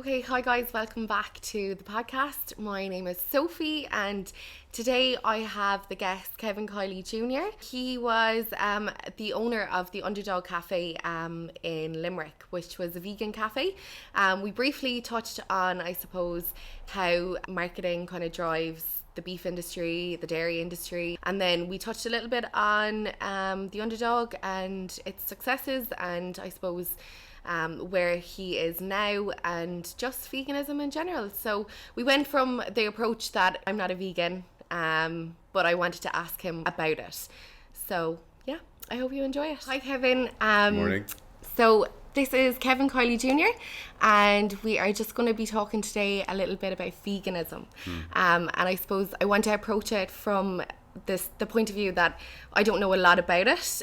Okay, hi guys, welcome back to the podcast. My name is Sophie, and today I have the guest Kevin Kiely Jr. He was the owner of the Underdog Cafe in Limerick, which was a vegan cafe. We briefly touched on, I suppose, how marketing kind of drives the beef industry, the dairy industry, and then we touched a little bit on the Underdog and its successes, and I suppose where he is now, and just veganism in general. So we went from the approach that I'm not a vegan, but I wanted to ask him about it. So yeah, I hope you enjoy it. Hi Kevin. Morning. So this is Kevin Kiely Jr. and we are just going to be talking today a little bit about veganism. And I suppose I want to approach it from the point of view that I don't know a lot about it.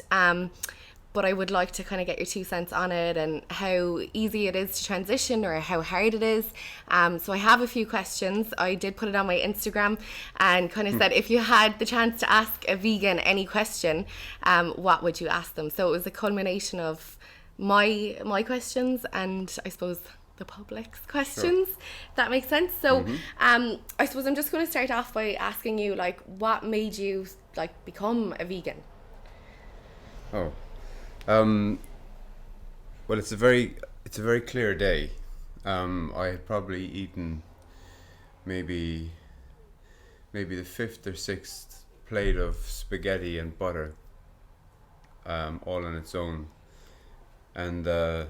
But I would like to kind of get your 2 cents on it and how easy it is to transition or how hard it is. So I have a few questions. I did put it on my Instagram and kind of said, if you had the chance to ask a vegan any question, what would you ask them? So it was a culmination of my questions and I suppose the public's questions. Sure. That makes sense. So I suppose I'm just going to start off by asking you, like, what made you like become a vegan? Well, it's a very clear day. I had probably eaten maybe the fifth or sixth plate of spaghetti and butter, all on its own, and I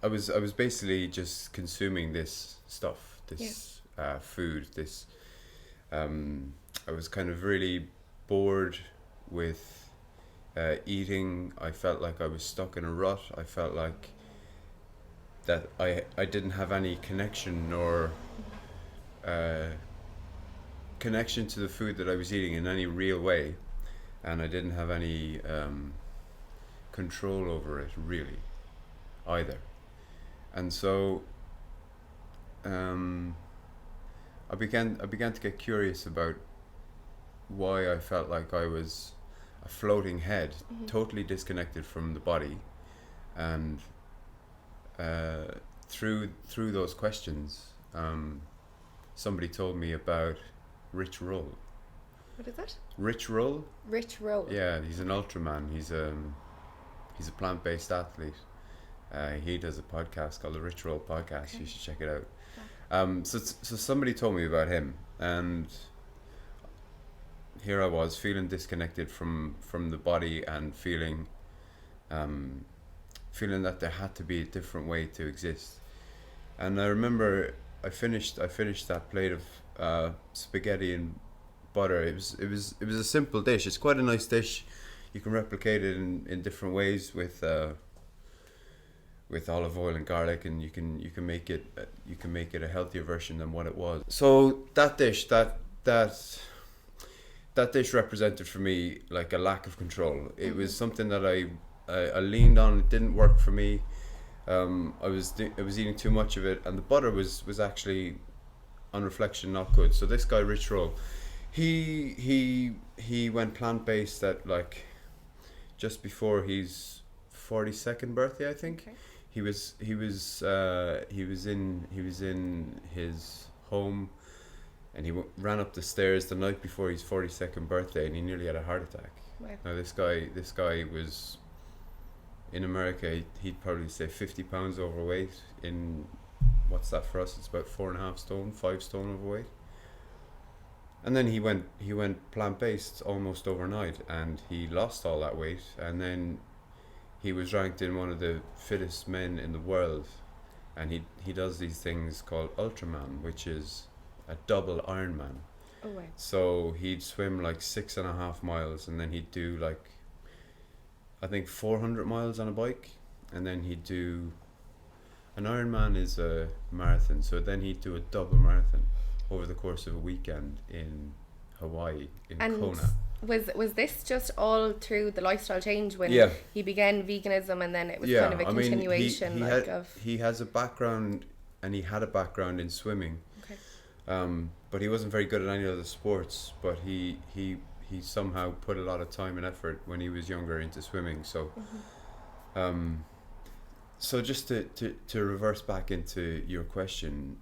was basically just consuming this stuff, food. I was kind of really bored with eating. I felt like I was stuck in a rut. I felt like that I didn't have any connection or connection to the food that I was eating in any real way, and I didn't have any control over it really either. And so I began to get curious about why I felt like I was a floating head, totally disconnected from the body, and through those questions, somebody told me about Rich Roll. What is it? Rich Roll? Rich Roll. Yeah, he's an Ultraman. He's a plant-based athlete. He does a podcast called the Rich Roll Podcast. Okay. You should check it out. Yeah. So somebody told me about him, and here I was feeling disconnected from the body and feeling that there had to be a different way to exist. And I remember I finished that plate of spaghetti and butter. It was a simple dish. It's quite a nice dish. You can replicate it in different ways with olive oil and garlic, and you can make it a healthier version than what it was. So that dish represented for me like a lack of control. It was something that I leaned on. It didn't work for me. I was eating too much of it, and the butter was actually, on reflection, not good. So this guy Rich Roll, he went plant-based at like just before his 42nd birthday, I think. Okay. He was in his home. And he ran up the stairs the night before his 42nd birthday, and he nearly had a heart attack. Wow. Now this guy was in America. He'd probably say 50 pounds overweight. In what's that for us? It's about 4.5 stone, 5 stone overweight. And then he went plant-based almost overnight, and he lost all that weight. And then he was ranked in one of the fittest men in the world, and he does these things called Ultraman, which is a double Ironman. Oh, right. So he'd swim like 6.5 miles, and then he'd do like, I think 400 miles on a bike, and then he'd do, an Ironman is a marathon, so then he'd do a double marathon over the course of a weekend in Hawaii, in Kona. Was this just all through the lifestyle change when he began veganism, and then it was kind of a continuation? He has a background, and he had a background in swimming. But he wasn't very good at any other sports, but he somehow put a lot of time and effort when he was younger into swimming. So So just to reverse back into your question,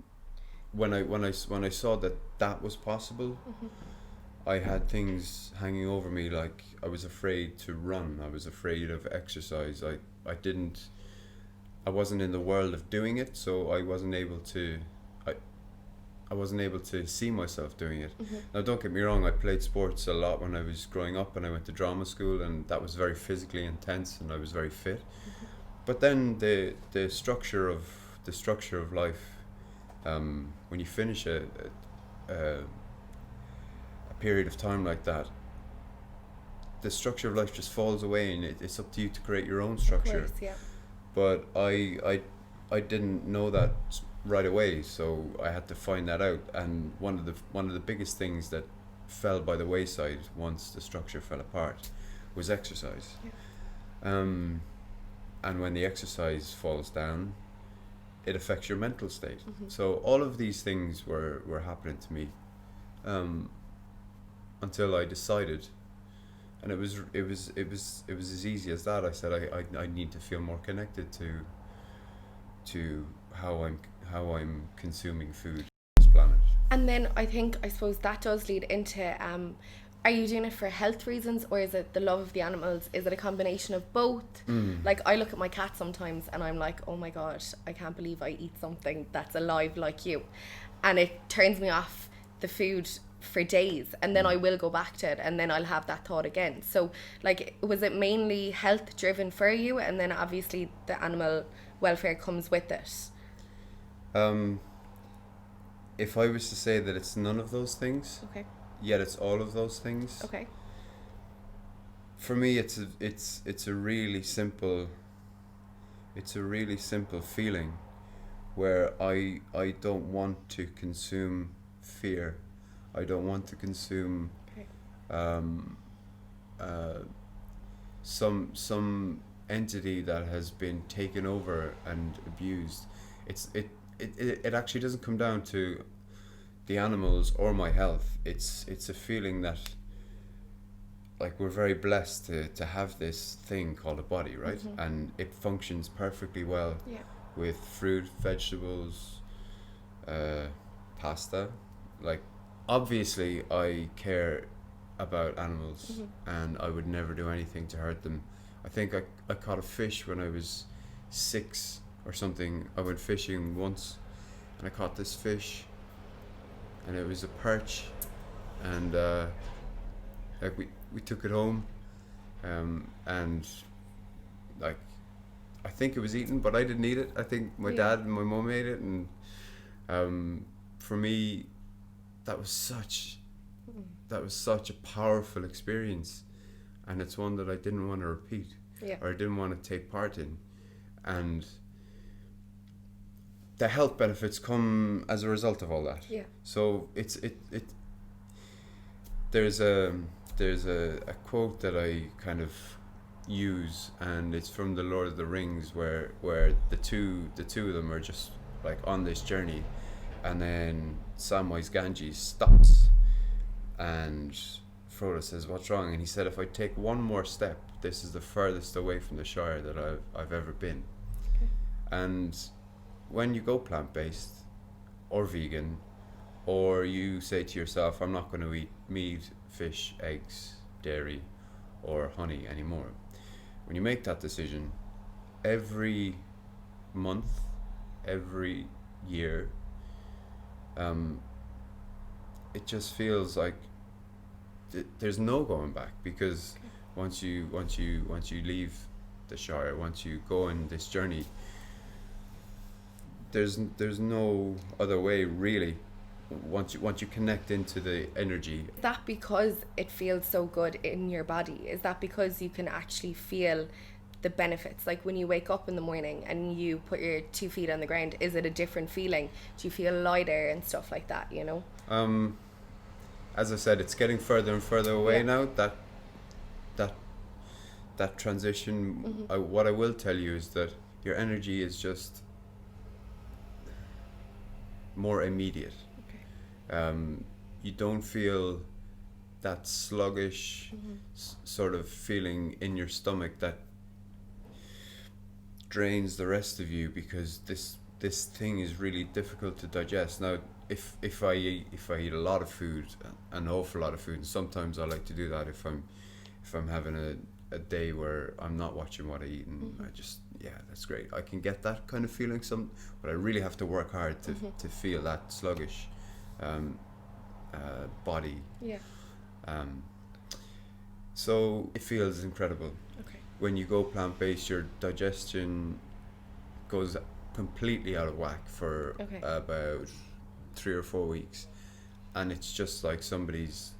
when I saw that was possible, I had things hanging over me, like I was afraid to run, I was afraid of exercise. I wasn't in the world of doing it, so I wasn't able to see myself doing it. Now, don't get me wrong, I played sports a lot when I was growing up, and I went to drama school, and that was very physically intense, and I was very fit. But then the structure of life, when you finish a period of time like that, the structure of life just falls away, and it's up to you to create your own structure. Of course, yeah. But I didn't know that right away, so I had to find that out. And one of the biggest things that fell by the wayside once the structure fell apart was exercise. Yeah. And when the exercise falls down, it affects your mental state. So all of these things were happening to me, until I decided, and it was as easy as that. I said I need to feel more connected to how I'm consuming food on this planet. And then I suppose that does lead into, are you doing it for health reasons, or is it the love of the animals? Is it a combination of both? Like, I look at my cat sometimes and I'm like, oh my god, I can't believe I eat something that's alive like you. And it turns me off the food for days, and then I will go back to it, and then I'll have that thought again. So, like, was it mainly health driven for you, and then obviously the animal welfare comes with it? If I was to say that it's none of those things, Okay. yet it's all of those things. Okay. For me, it's a really simple feeling, where I don't want to consume fear. I don't want to consume some entity that has been taken over and abused. It actually doesn't come down to the animals or my health. It's a feeling that, like, we're very blessed to have this thing called a body, right? And it functions perfectly well with fruit, vegetables, pasta. Like, obviously I care about animals, and I would never do anything to hurt them. I think I caught a fish when I was 6 or something. I went fishing once and I caught this fish, and it was a perch, and like we took it home, and like, I think it was eaten, but I didn't eat it. I think my dad and my mum ate it, and for me, that was such a powerful experience, and it's one that I didn't want to repeat, or I didn't want to take part in. And the health benefits come as a result of all that. So there's a quote that I kind of use, and it's from the Lord of the Rings, where the two of them are just like on this journey, and then Samwise Gamgee stops, and Frodo says, "What's wrong?" And he said, "If I take one more step, this is the furthest away from the Shire that I've ever been." And when you go plant-based or vegan, or you say to yourself, "I'm not going to eat meat, fish, eggs, dairy, or honey anymore," when you make that decision, every month, every year, it just feels like there's no going back, because once you leave the Shire, once you go on this journey, there's no other way, really. Once you connect into the energy. Is that because it feels so good in your body? Is that because you can actually feel the benefits? Like, when you wake up in the morning and you put your 2 feet on the ground, is it a different feeling? Do you feel lighter and stuff like that, you know? As I said, it's getting further and further away now, that transition. What I will tell you is that your energy is just more immediate. You don't feel that sluggish sort of feeling in your stomach that drains the rest of you, because this thing is really difficult to digest. Now, if I eat a lot of food, an awful lot of food, and sometimes I like to do that if I'm having a day where I'm not watching what I eat, and I just, that's great. I can get that kind of feeling but I really have to work hard to feel that sluggish body. Yeah. So it feels incredible. Okay. When you go plant-based, your digestion goes completely out of whack for about 3 or 4 weeks, and it's just like somebody's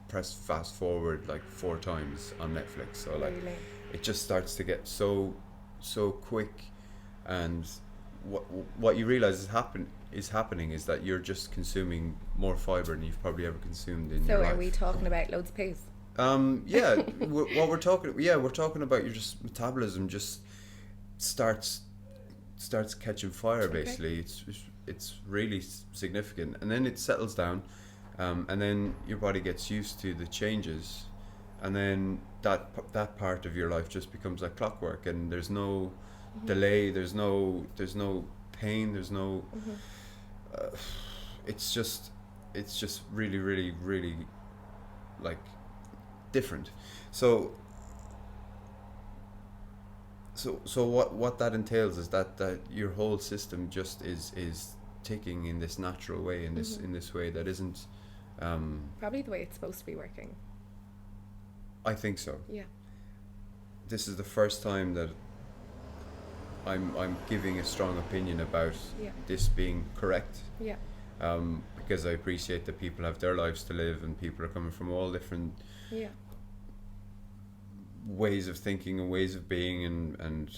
pressed fast forward like 4 times on Netflix. So like, really? It just starts to get so quick, and what you realize is happening is that you're just consuming more fiber than you've probably ever consumed in your life. So are we talking about loads of poos? We're talking about your just metabolism just starts catching fire, basically. It's really significant, and then it settles down, and then your body gets used to the changes, and then that part of your life just becomes like clockwork, and there's no delay, there's no pain, there's no it's just really, really, really like different. So what that entails is that your whole system just is ticking in this natural way, in this way that isn't probably the way it's supposed to be working. I think so. Yeah. This is the first time that I'm giving a strong opinion about this being correct. Yeah. Because I appreciate that people have their lives to live, and people are coming from all different ways of thinking and ways of being, and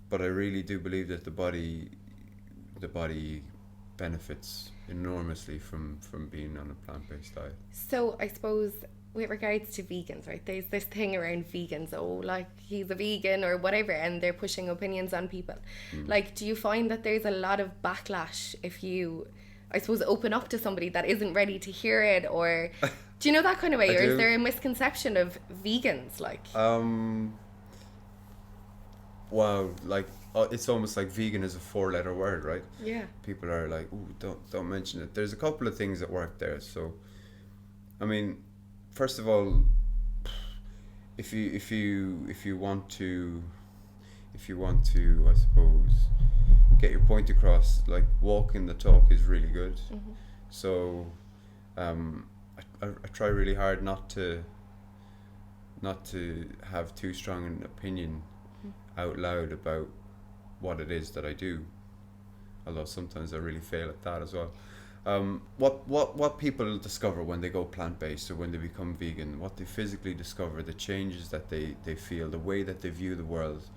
but I really do believe that the body benefits enormously from being on a plant-based diet. So I suppose with regards to vegans, right, there's this thing around vegans, like he's a vegan or whatever, and they're pushing opinions on people. Like, do you find that there's a lot of backlash if you, I suppose, open up to somebody that isn't ready to hear it, or do you know that kind of way? Or is there a misconception of vegans, like? Wow, like it's almost like vegan is a 4-letter word, right? Yeah. People are like, ooh, don't mention it. There's a couple of things that work there. So, I mean, first of all, if you want to, I suppose, get your point across, like walking the talk is really good. So, I try really hard not to have too strong an opinion out loud about what it is that I do, although sometimes I really fail at that as well. What people discover when they go plant-based or when they become vegan, what they physically discover, the changes that they feel, the way that they view the world,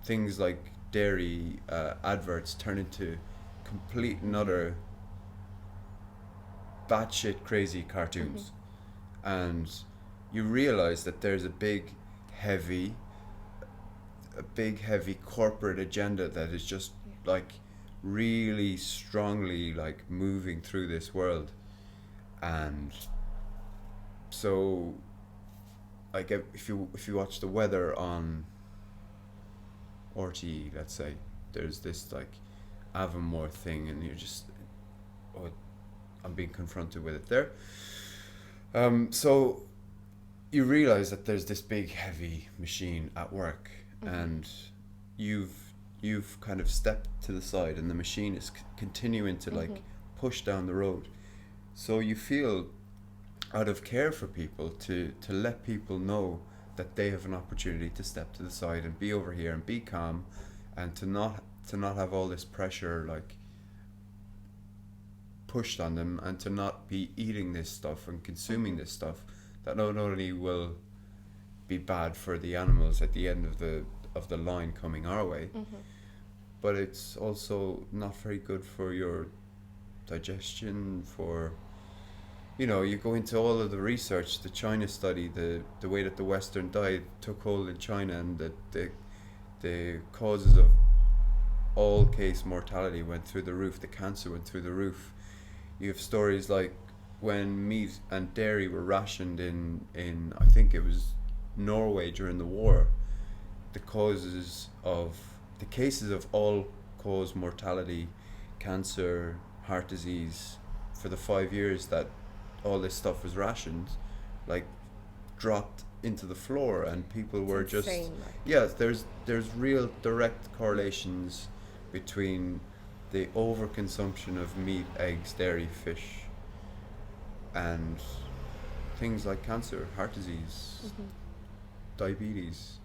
things like dairy adverts turn into complete and utter batshit crazy cartoons, and you realize that there's a big heavy corporate agenda that is just like really strongly like moving through this world. And so like if you watch the weather on RTE, let's say, there's this like Avonmore thing, and you're just, I'm being confronted with it there. So you realize that there's this big heavy machine at work, and you've kind of stepped to the side, and the machine is continuing to like push down the road. So you feel, out of care for people, to let people know that they have an opportunity to step to the side and be over here and be calm, and to not have all this pressure like pushed on them, and to not be eating this stuff and consuming this stuff that not only will be bad for the animals at the end of the line coming our way, but it's also not very good for your digestion, for, you know, you go into all of the research, the China study, the way that the Western diet took hold in China, and that the causes of all case mortality went through the roof, the cancer went through the roof. You have stories like when meat and dairy were rationed in I think it was Norway during the war, the cases of all cause mortality, cancer, heart disease, for the 5 years that all this stuff was rationed, like, dropped into the floor, and people were just there's real direct correlations between the overconsumption of meat, eggs, dairy, fish, and things like cancer, heart disease, diabetes.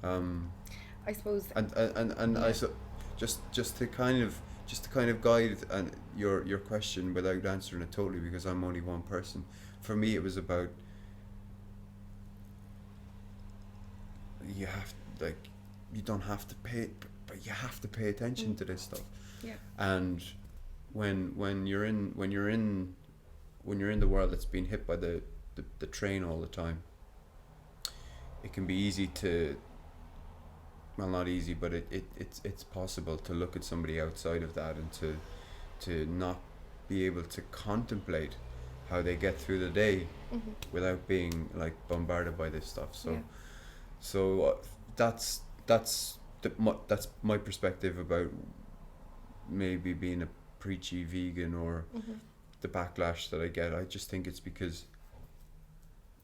I suppose. Just to kind of guide and your question without answering it totally, because I'm only one person. For me, it was about, you don't have to pay, but you have to pay attention to this stuff. Yeah. And when you're in the world that's been hit by the train all the time, it can be easy to, well, not easy, but it's possible to look at somebody outside of that and to not be able to contemplate how they get through the day without being like bombarded by this stuff. So that's my perspective about maybe being a preachy vegan, or the backlash that I get. I just think it's because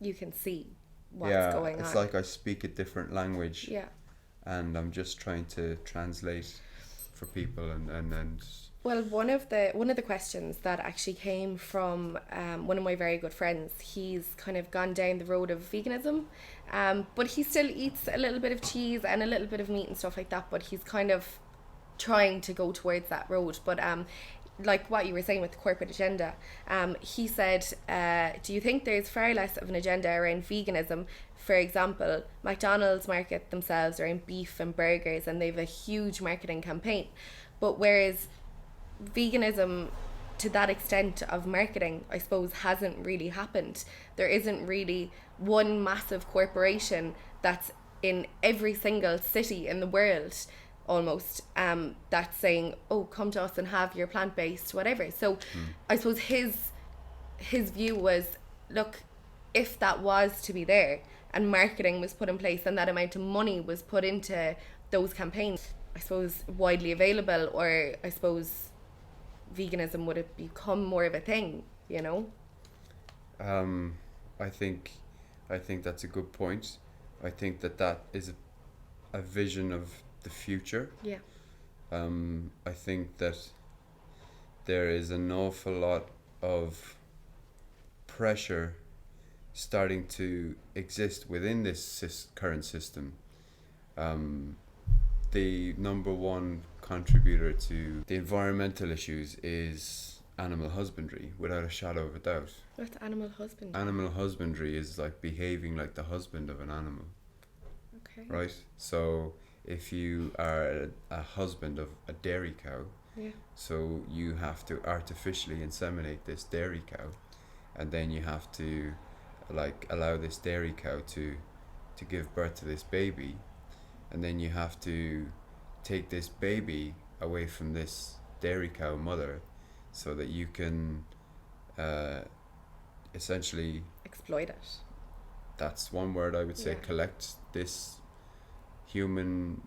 you can see what's going on. It's like I speak a different language. Yeah. And I'm just trying to translate for people, and well, one of the questions that actually came from one of my very good friends. He's kind of gone down the road of veganism, but he still eats a little bit of cheese and a little bit of meat and stuff like that, but he's kind of trying to go towards that road. But like what you were saying with the corporate agenda, he said, do you think there's far less of an agenda around veganism? For example, McDonald's market themselves around beef and burgers, and they have a huge marketing campaign. But whereas veganism, to that extent of marketing, I suppose, hasn't really happened. There isn't really one massive corporation that's in every single city in the world, almost, that's saying, oh, come to us and have your plant-based whatever. So I suppose his view was, look, if that was to be there and marketing was put in place and that amount of money was put into those campaigns, I suppose, widely available, or I suppose veganism would have become more of a thing, you know? I think that's a good point. I think that is a vision of the future. Yeah. I think that there is an awful lot of pressure starting to exist within this current system. The number one contributor to the environmental issues is animal husbandry, without a shadow of a doubt. What's animal husbandry? Animal husbandry is like behaving like the husband of an animal. Okay. Right? So if you are a husband of a dairy cow, so you have to artificially inseminate this dairy cow, and then you have to like allow this dairy cow to give birth to this baby, and then you have to take this baby away from this dairy cow mother so that you can essentially exploit it. That's one word I would say. Collect this human,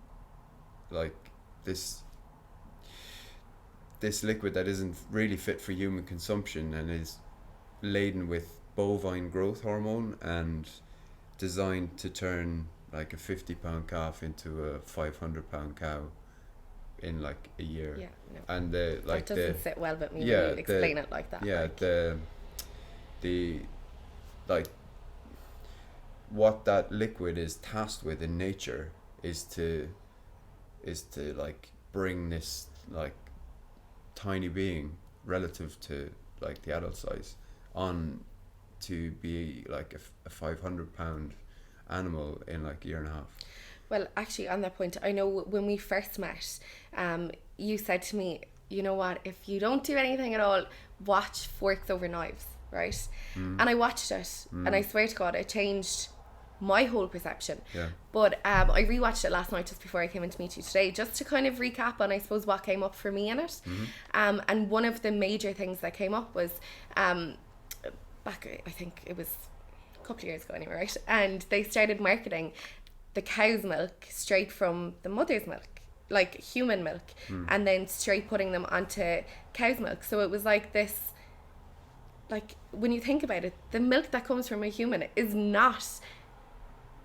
like this liquid that isn't really fit for human consumption and is laden with bovine growth hormone and designed to turn like a 50-pound calf into a 500-pound cow in like a year. Yeah, no. And that doesn't sit well with me when you explain it like that. Yeah, like. the like what that liquid is tasked with in nature is to like bring this like tiny being relative to like the adult size on to be like a 500-pound animal in like a year and a half. Well, actually, on that point, I know when we first met, you said to me, you know what, if you don't do anything at all, watch Forks Over Knives, right? And I watched it, and I swear to God, it changed my whole perception. Yeah. But I rewatched it last night just before I came in to meet you today, just to kind of recap on, I suppose, what came up for me in it. And one of the major things that came up was back, I think it was a couple of years ago anyway, right? And they started marketing the cow's milk straight from the mother's milk, like human milk, and then straight putting them onto cow's milk. So it was like this, like when you think about it, the milk that comes from a human is not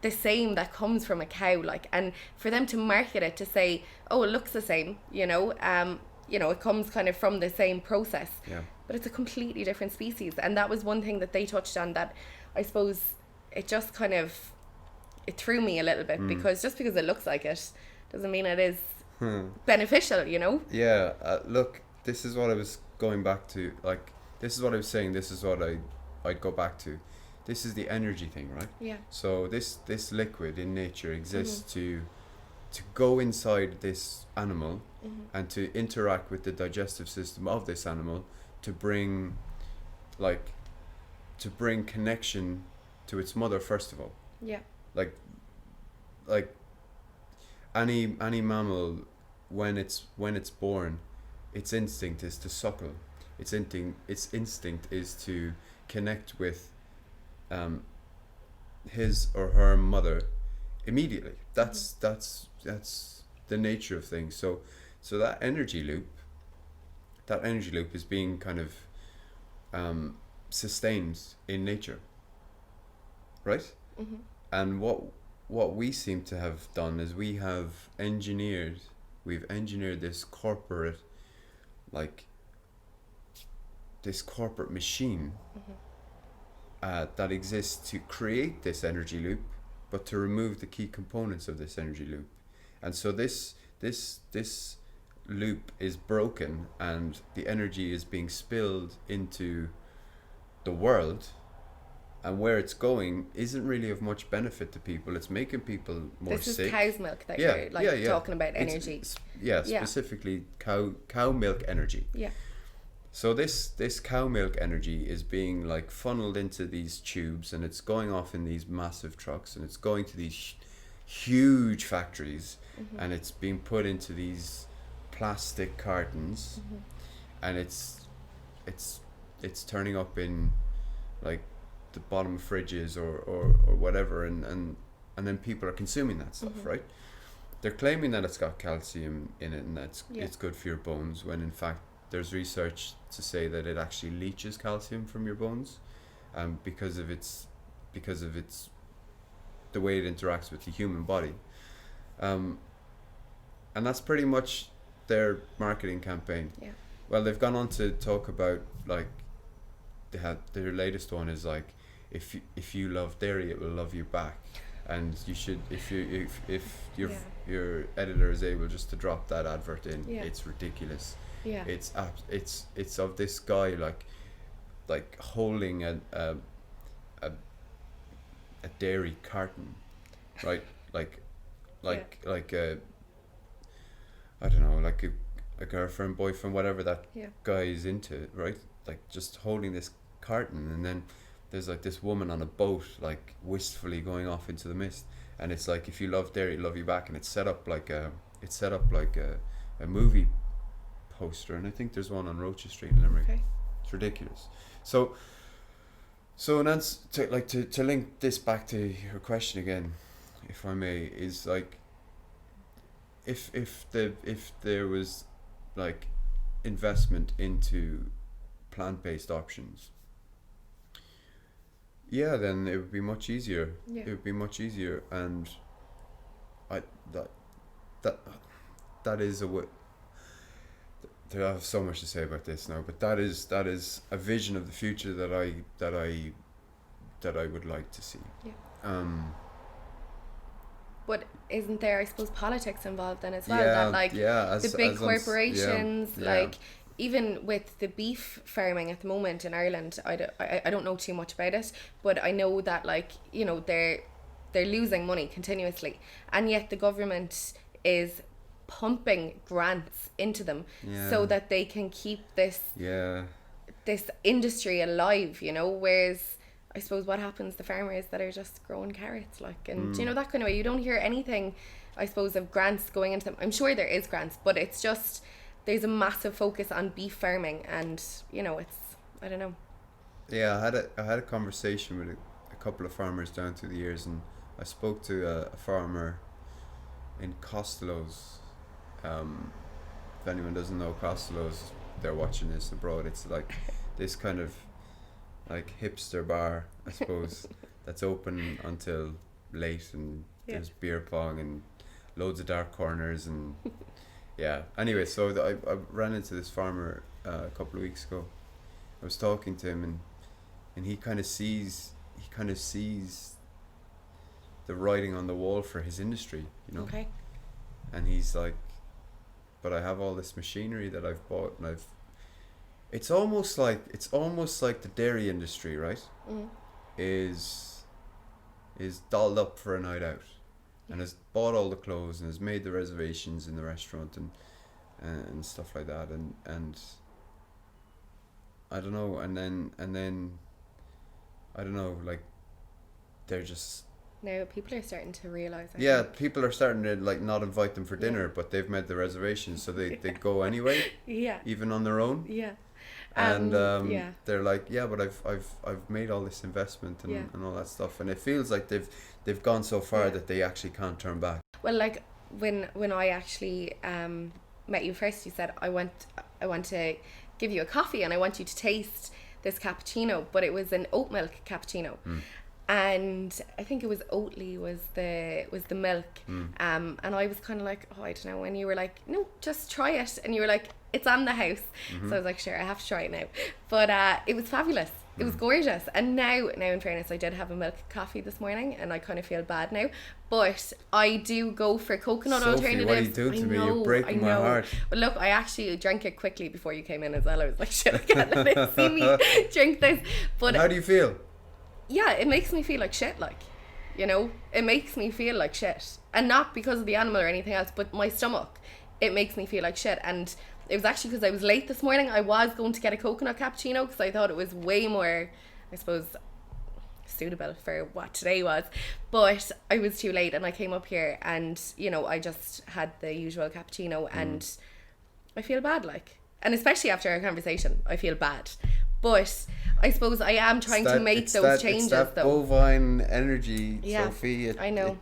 the same that comes from a cow, like, and for them to market it to say, oh, it looks the same, it comes kind of from the same process, but it's a completely different species. And that was one thing that they touched on that I suppose it just kind of, it threw me a little bit, because just because it looks like it doesn't mean it is beneficial, Look, this is what I was going back to, like, this is what I was saying, this is what I'd go back to. This is the energy thing, right? Yeah. So this liquid in nature exists to go inside this animal and to interact with the digestive system of this animal to bring connection to its mother, first of all. Yeah. Like any mammal, when it's born, its instinct is to suckle. Its instinct is to connect with his or her mother immediately. That's the nature of things. So that energy loop is being kind of sustained in nature, right? And what we seem to have done is we've engineered this corporate machine that exists to create this energy loop, but to remove the key components of this energy loop. And so this loop is broken, and the energy is being spilled into the world, and where it's going isn't really of much benefit to people. It's making people more sick. This is cow's milk that you're talking about, energy. Specifically cow milk energy. Yeah. So this cow milk energy is being like funneled into these tubes, and it's going off in these massive trucks, and it's going to these huge factories, and it's being put into these plastic cartons, and it's turning up in like the bottom of fridges or whatever, and then people are consuming that stuff, right? They're claiming that it's got calcium in it and that it's good for your bones, when in fact there's research to say that it actually leaches calcium from your bones, because of its the way it interacts with the human body, and that's pretty much their marketing campaign. Yeah. Well, they've gone on to talk about, like, they had their latest one is like, if you love dairy, it will love you back, and you should, if your editor is able just to drop that advert in, it's ridiculous. Yeah. It's of this guy like holding a dairy carton, right? like a, I don't know, like a girlfriend, boyfriend, whatever that guy is into, right? Like just holding this carton, and then there's like this woman on a boat, like wistfully going off into the mist, and it's like, if you love dairy, it'll love you back, and it's set up like a movie poster, and I think there's one on Rocha Street in Limerick. Okay. It's ridiculous. So Nance, to link this back to your question again, if I may, is like, if there was like investment into plant-based options, then it would be much easier. It would be much easier, and that is a way. I have so much to say about this now, but that is a vision of the future that I would like to see. Yeah. But isn't there, I suppose, politics involved then as well? The big corporations, even with the beef farming at the moment in Ireland, I don't know too much about it, but I know that they're losing money continuously, and yet the government is pumping grants into them so that they can keep this industry alive, whereas I suppose what happens, the farmers that are just growing carrots, that kind of way, you don't hear anything, I suppose, of grants going into them. I'm sure there is grants, but it's just, there's a massive focus on beef farming, and it's, I don't know. I had a conversation with a couple of farmers down through the years, and I spoke to a farmer in Costello's. If anyone doesn't know Costello's, they're watching this abroad. It's like this kind of like hipster bar, I suppose, that's open until late, and there's beer pong and loads of dark corners and yeah. Anyway, so I ran into this farmer a couple of weeks ago. I was talking to him, and he kind of sees the writing on the wall for his industry, you know. Okay. And he's like, but I have all this machinery that I've bought, and it's almost like the dairy industry, right? Mm. Is dolled up for a night out, and has bought all the clothes and has made the reservations in the restaurant and stuff like that, and I don't know, and then I don't know, like they're just. Now people are starting to realise. I think. People are starting to like not invite them for dinner, but they've made the reservations, so they go anyway. Yeah. Even on their own. Yeah. And they're like, but I've made all this investment and all that stuff, and it feels like they've gone so far that they actually can't turn back. Well, like when I actually met you first, you said I want to give you a coffee and I want you to taste this cappuccino, but it was an oat milk cappuccino. And I think it was Oatly was the milk, and I was kind of like, oh, I don't know. And you were like, no, just try it. And you were like, it's on the house. So I was like, sure, I have to try it now. But it was fabulous. It was gorgeous. And now in fairness, I did have a milk coffee this morning, and I kind of feel bad now. But I do go for coconut Sophie, alternatives. what are you doing to me? You're breaking my heart. But look, I actually drank it quickly before you came in as well. I was like, shit, I can't let it see me drink this. But how do you feel? Yeah, it makes me feel like shit, like, you know, it makes me feel like shit, and not because of the animal or anything else, but my stomach, it makes me feel like shit. And it was actually because I was late this morning. I was going to get a coconut cappuccino because I thought it was way more, I suppose, suitable for what today was, but I was too late, and I came up here, and you know, I just had the usual cappuccino, and I feel bad, like, and especially after our conversation, I feel bad. But I suppose I am trying to make those changes, it's that though. bovine energy, Sophie. I know.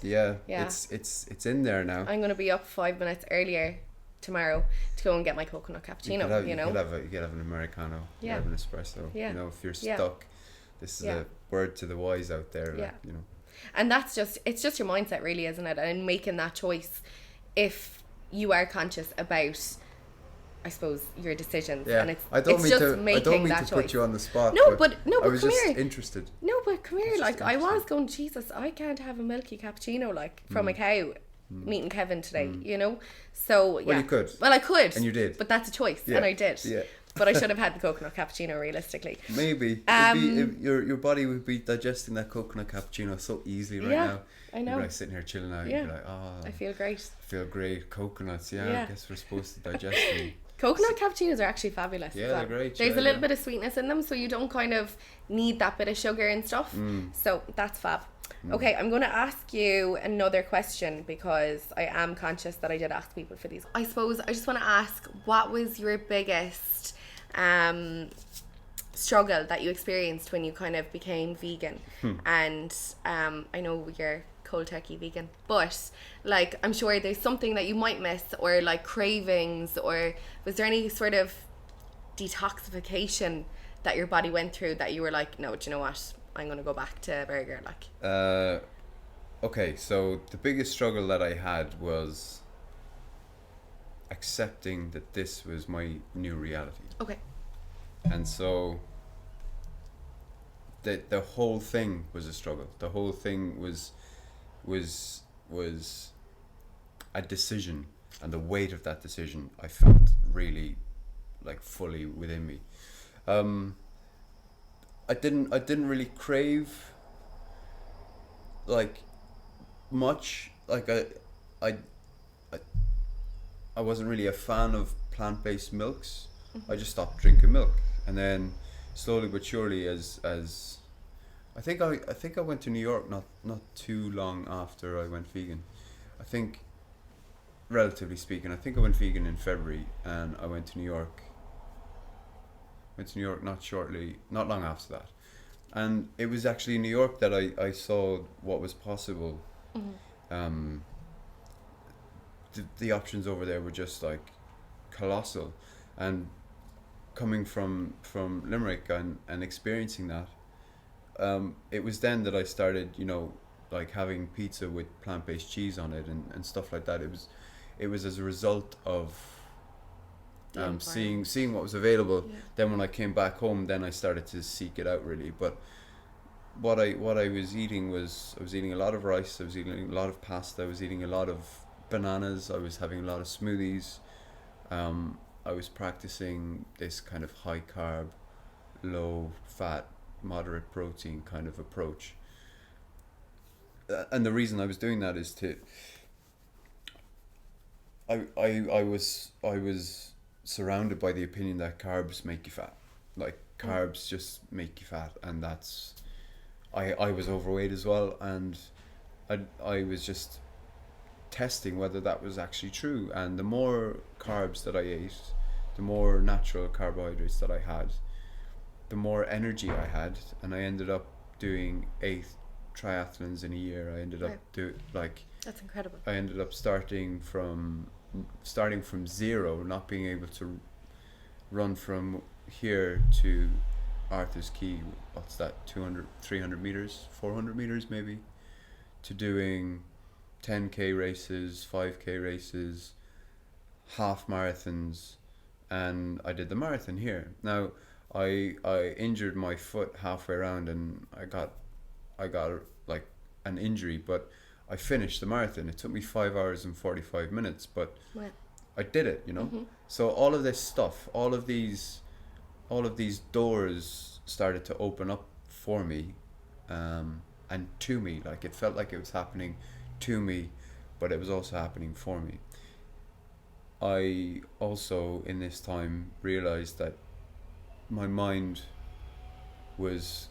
It's in there now. I'm going to be up 5 minutes earlier tomorrow to go and get my coconut cappuccino. You know, you could have an Americano. You could have an espresso. Yeah. You know, if you're stuck, this is a word to the wise out there. Like, you know. And it's just your mindset, really, isn't it? And making that choice, if you are conscious about, I suppose, your decisions, and I don't mean to put you on the spot. But I was just interested. No, but come here. Like, I was going, Jesus, I can't have a milky cappuccino like from a cow. Meeting Kevin today, you know. So well, you could. Well, I could, and you did. But that's a choice, and I did. Yeah. But I should have had the coconut cappuccino, realistically. Maybe. Your body would be digesting that coconut cappuccino so easily right now. I know. You'd be like sitting here chilling out. You'd be like, oh, I feel great. I feel great. Coconuts, I guess we're supposed to digest them. Coconut cappuccinos are actually fabulous. Yeah, they're great. There's a little bit of sweetness in them, so you don't kind of need that bit of sugar and stuff. So that's fab. Okay, I'm going to ask you another question because I am conscious that I did ask people for these. I suppose I just want to ask, what was your biggest struggle that you experienced when you kind of became vegan? And I know you're cold turkey vegan, but like, I'm sure there's something that you might miss, or like cravings, or was there any sort of detoxification that your body went through that you were like, no, do you know what, I'm going to go back to burger, like? Okay, so the biggest struggle that I had was accepting that this was my new reality. Okay. And so the whole thing was a struggle. The whole thing was a decision, and the weight of that decision I felt really like fully within me. I didn't really crave like much. Like I wasn't really a fan of plant-based milks. I just stopped drinking milk, and then slowly but surely, as I think I went to New York not too long after I went vegan. I think, relatively speaking, I think I went vegan in February, and I went to New York. Not long after that, And it was actually in New York that I saw what was possible. The options over there were just like colossal, and coming from Limerick and experiencing that, it was then that I started, you know, like having pizza with plant-based cheese on it and stuff like that. It was as a result of seeing what was available. Yeah. Then when I came back home, then I started to seek it out really. But what I was eating was, I was eating a lot of rice, I was eating a lot of pasta, I was eating a lot of bananas, I was having a lot of smoothies. I was practicing this kind of high carb, low fat, moderate protein kind of approach. And the reason I was doing that is to I was surrounded by the opinion that carbs make you fat. Like carbs just make you fat, and that's I was overweight as well, and I was just testing whether that was actually true. And the more carbs that I ate, the more natural carbohydrates that I had, the more energy I had, and I ended up doing 8 triathlons in a year. I ended up that's incredible. I ended up starting from zero, not being able to run from here to Arthur's Quay, what's that, 200, 300 meters, 400 meters maybe, to doing 10k races, 5k races, half marathons, and I did the marathon here. Now I injured my foot halfway around, and I got like an injury, but I finished the marathon. It took me 5 hours and 45 minutes, but I did it, you know. So all of this stuff, all of these doors started to open up for me, and to me. Like, it felt like it was happening to me, but it was also happening for me. I also, in this time, realized that my mind was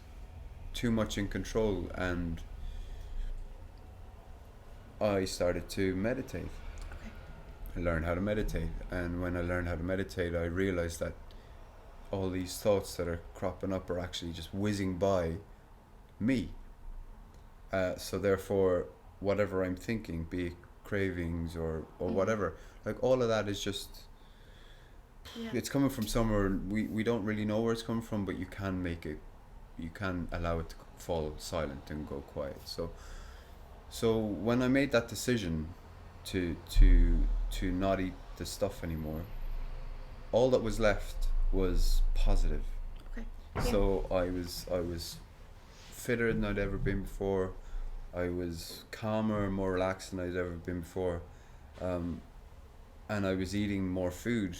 too much in control, and I started to meditate. I learned how to meditate, and when I learned how to meditate, I realized that all these thoughts that are cropping up are actually just whizzing by me. So therefore, whatever I'm thinking, be it cravings or whatever, like all of that is just, it's coming from somewhere. We don't really know where it's coming from, but you can allow it to fall silent and go quiet. So when I made that decision to not eat the stuff anymore, all that was left was positive. Okay. Yeah. So I was fitter than I'd ever been before. I was calmer, more relaxed than I'd ever been before, and I was eating more food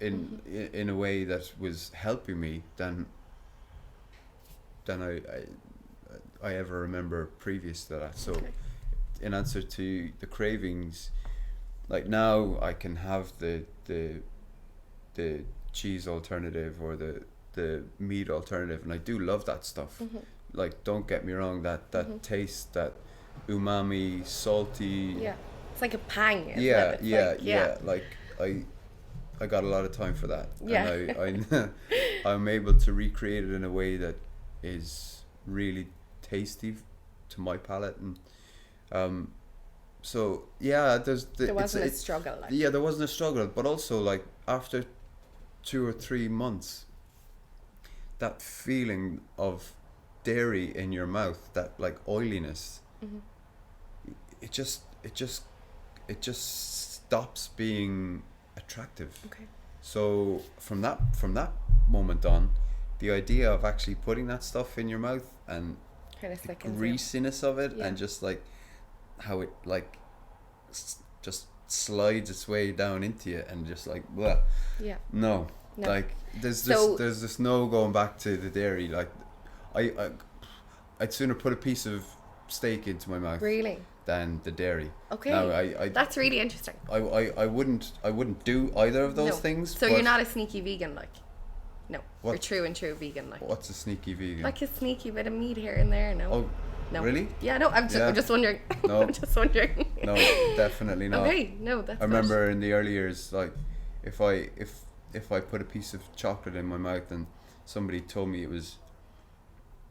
in a way that was helping me than I ever remember previous to that. So in answer to the cravings, like now I can have the cheese alternative or the meat alternative, and I do love that stuff. Like, don't get me wrong, that taste, that umami, salty, it's like a pang, isn't it? Like I got a lot of time for that, and I'm able to recreate it in a way that is really tasty to my palate. And so there wasn't a struggle, like. there wasn't a struggle, but also, like, after 2 or 3 months, that feeling of dairy in your mouth, that like oiliness, it just stops being attractive. So from that moment on, the idea of actually putting that stuff in your mouth and kind of the greasiness of it, and just like how it like just slides its way down into you, and just like blah. No. Like there's just no going back to the dairy. Like I'd sooner put a piece of steak into my mouth than the dairy. Now, that's really interesting. I wouldn't do either of those things. So you're not a sneaky vegan, like? No. You're true and true vegan, like. What's a sneaky vegan? Like a sneaky bit of meat here and there. No. Oh, no. Really? Yeah, no, I'm just wondering. No. I'm just wondering. No, definitely not. Okay, no, that's I remember in the early years, like, if I put a piece of chocolate in my mouth and somebody told me it was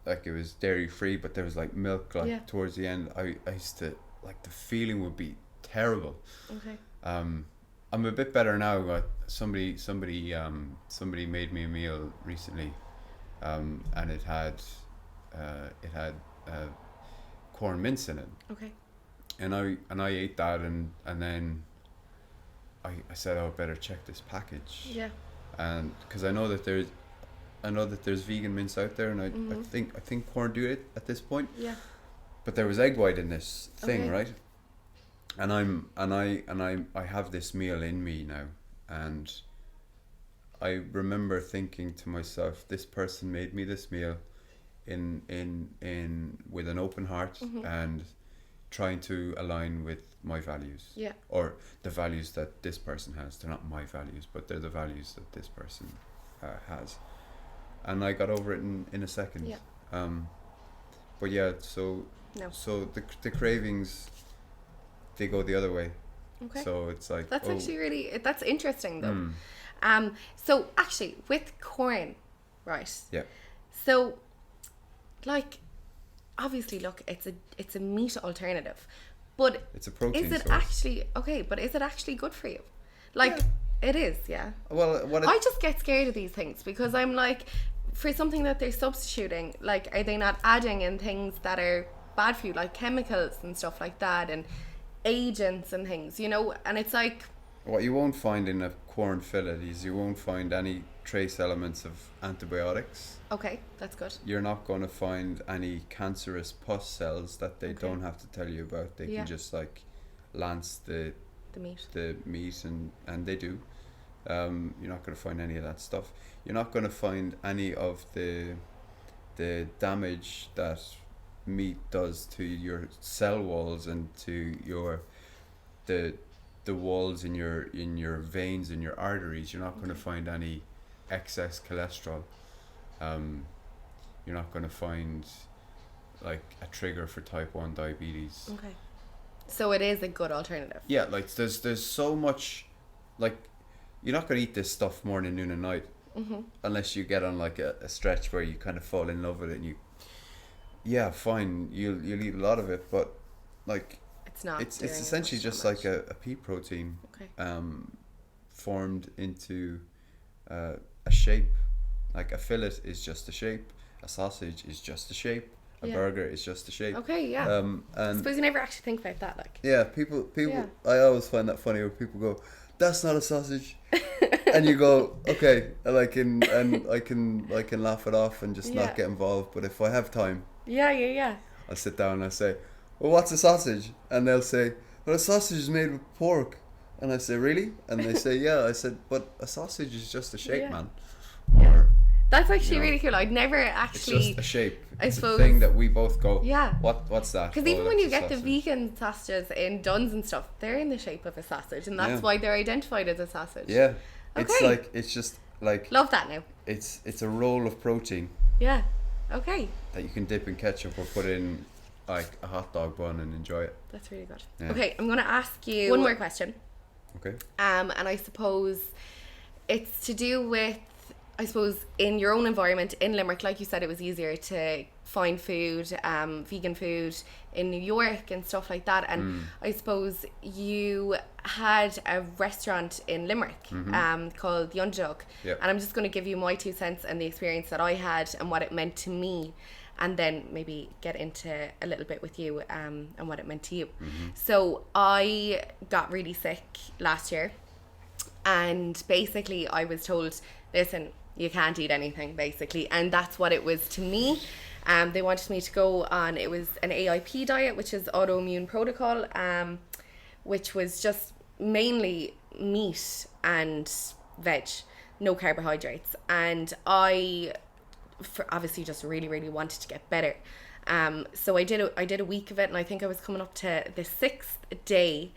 like it was dairy free, but there was like milk like towards the end. I used to like the feeling would be terrible. Okay. I'm a bit better now, but somebody made me a meal recently, and it had corn mince in it. Okay. And I ate that, and then I said, oh, I better check this package. Yeah. And because I know that there's vegan mince out there, and I think corn do it at this point. Yeah. But there was egg white in this thing, right? And I have this meal in me now, and I remember thinking to myself, this person made me this meal in with an open heart and trying to align with my values. Yeah. Or the values that this person has. They're not my values, but they're the values that this person has. And I got over it in a second. Yeah. But yeah, so the cravings, they go the other way. Okay. So it's like that's actually that's interesting though. So actually with corn, right? Yeah. So like obviously look, it's a meat alternative, but it's a protein is it source. Actually okay, but is it actually good for you? Like it is, yeah. Well, I just get scared of these things because I'm like, for something that they're substituting, like are they not adding in things that are bad for you, like chemicals and stuff like that, and agents and things, you know? And it's like, what you won't find in a corn fillet is you won't find any trace elements of antibiotics. Okay, that's good. You're not going to find any cancerous pus cells that they don't have to tell you about. They can just like lance the meat and they do. You're not going to find any of that stuff. You're not going to find any of the damage that meat does to your cell walls and to your the walls in your veins and your arteries. You're not going to find any excess cholesterol. You're not going to find like a trigger for type 1 diabetes. Okay, so it is a good alternative. Yeah, like there's so much, like you're not going to eat this stuff morning, noon and night unless you get on like a stretch where you kind of fall in love with it and you fine, you'll eat a lot of it, but like it's essentially just like a pea protein formed into a shape. Like a fillet is just a shape, a sausage is just a shape, a burger is just a shape. Okay, yeah. And I suppose you never actually think about that, like. Yeah, people I always find that funny when people go, that's not a sausage. And you go, okay, and I can laugh it off and just not get involved. But if I have time, I'll sit down and I say, well, what's a sausage? And they'll say, well, a sausage is made with pork. And I say, really? And they say, yeah. I said, but a sausage is just a shape, man. Or, that's actually really cool. I'd never actually. It's just a shape. It's suppose, a thing that we both go, yeah. What's that? Because even when you get the vegan sausages in Dunn's and stuff, they're in the shape of a sausage, and that's why they're identified as a sausage. Yeah. Okay. It's just like. Love that now. It's a roll of protein. Yeah. Okay. That you can dip in ketchup or put in like a hot dog bun and enjoy it. That's really good. Yeah. Okay, I'm going to ask you one more question. Okay. And I suppose it's to do with, I suppose, in your own environment in Limerick, like you said, it was easier to find food, vegan food in New York and stuff like that. And I suppose you had a restaurant in Limerick called The Underdog. Yep. And I'm just going to give you my 2 cents and the experience that I had and what it meant to me, and then maybe get into a little bit with you and what it meant to you. So I got really sick last year, and basically I was told, listen, you can't eat anything, basically. And that's what it was to me. They wanted me to go on, it was an AIP diet, which is autoimmune protocol, which was just mainly meat and veg, no carbohydrates. And I obviously just really, really wanted to get better. So I did a week of it, and I think I was coming up to the 6th day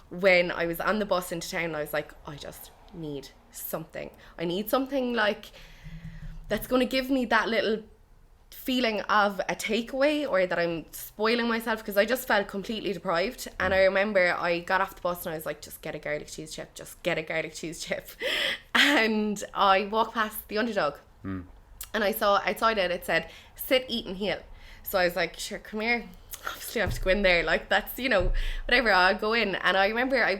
when I was on the bus into town, and I was like, I just need something. I need something like that's going to give me that little feeling of a takeaway, or that I'm spoiling myself, because I just felt completely deprived. And I remember I got off the bus and I was like, just get a garlic cheese chip, just get a garlic cheese chip. And I walked past The Underdog And I saw outside it said, sit, eat and heal. So I was like, sure, come here. Obviously I have to go in there, like that's, you know, whatever, I'll go in. And I remember I